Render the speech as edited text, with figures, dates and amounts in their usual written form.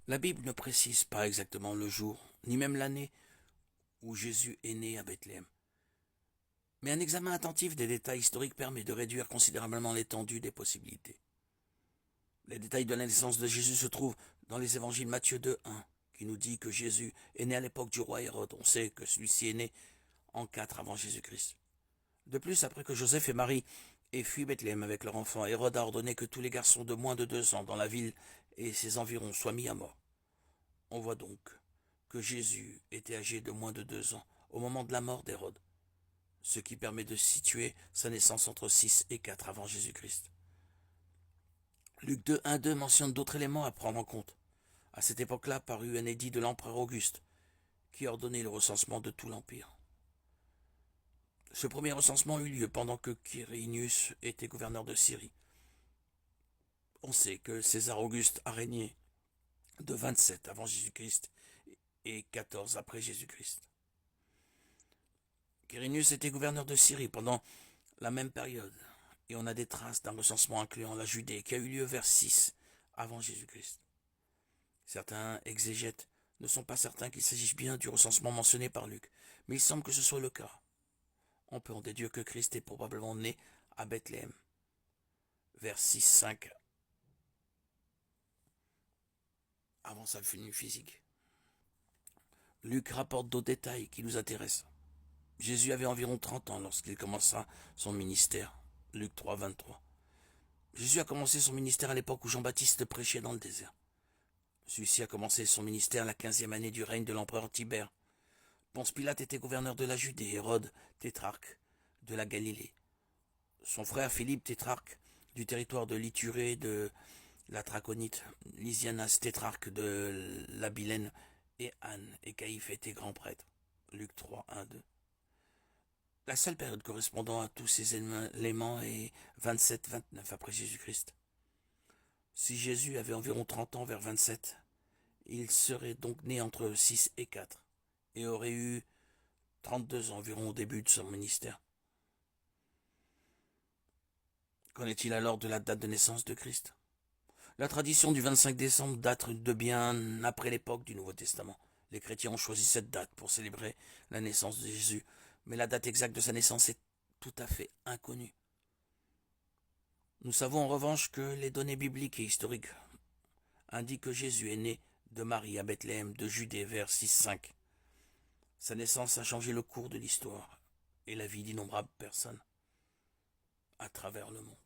La Bible ne précise pas exactement le jour, ni même l'année où Jésus est né à Bethléem. Mais un examen attentif des détails historiques permet de réduire considérablement l'étendue des possibilités. Les détails de la naissance de Jésus se trouvent dans les évangiles Matthieu 2:1, qui nous dit que Jésus est né à l'époque du roi Hérode. On sait que celui-ci est né en 4 avant Jésus-Christ. De plus, après que Joseph et Marie aient fui Bethléem avec leur enfant, Hérode a ordonné que tous les garçons de moins de 2 ans dans la ville et ses environs soient mis à mort. On voit donc que Jésus était âgé de moins de 2 ans au moment de la mort d'Hérode, ce qui permet de situer sa naissance entre 6 et 4 avant Jésus-Christ. Luc 2:1-2 mentionne d'autres éléments à prendre en compte. À cette époque-là parut un édit de l'empereur Auguste qui ordonnait le recensement de tout l'Empire. Ce premier recensement eut lieu pendant que Quirinius était gouverneur de Syrie. On sait que César Auguste a régné de 27 avant Jésus-Christ et 14 après Jésus-Christ. Quirinius était gouverneur de Syrie pendant la même période, et on a des traces d'un recensement incluant la Judée qui a eu lieu vers 6 avant Jésus-Christ. Certains exégètes ne sont pas certains qu'il s'agisse bien du recensement mentionné par Luc, mais il semble que ce soit le cas. On peut en déduire que Christ est probablement né à Bethléem, vers 6-5 avant sa venue physique. Luc rapporte d'autres détails qui nous intéressent. Jésus avait environ 30 ans lorsqu'il commença son ministère. Luc 3:23. Jésus a commencé son ministère à l'époque où Jean-Baptiste prêchait dans le désert. Celui-ci a commencé son ministère la 15e année du règne de l'empereur Tibère. Ponce Pilate était gouverneur de la Judée, Hérode, tétrarque de la Galilée. Son frère Philippe, tétrarque du territoire de l'Ithurée, de la Traconite, Lysianas, tétrarque de la Bilène, et Anne et Caïphe étaient grands prêtres. Luc 3:1-2. La seule période correspondant à tous ces éléments est 27-29 après Jésus-Christ. Si Jésus avait environ 30 ans vers 27, il serait donc né entre 6 et 4 et aurait eu 32 ans environ au début de son ministère. Qu'en est-il alors de la date de naissance de Christ? La tradition du 25 décembre date de bien après l'époque du Nouveau Testament. Les chrétiens ont choisi cette date pour célébrer la naissance de Jésus, mais la date exacte de sa naissance est tout à fait inconnue. Nous savons en revanche que les données bibliques et historiques indiquent que Jésus est né de Marie à Bethléem de Judée vers 6-5. Sa naissance a changé le cours de l'histoire et la vie d'innombrables personnes à travers le monde.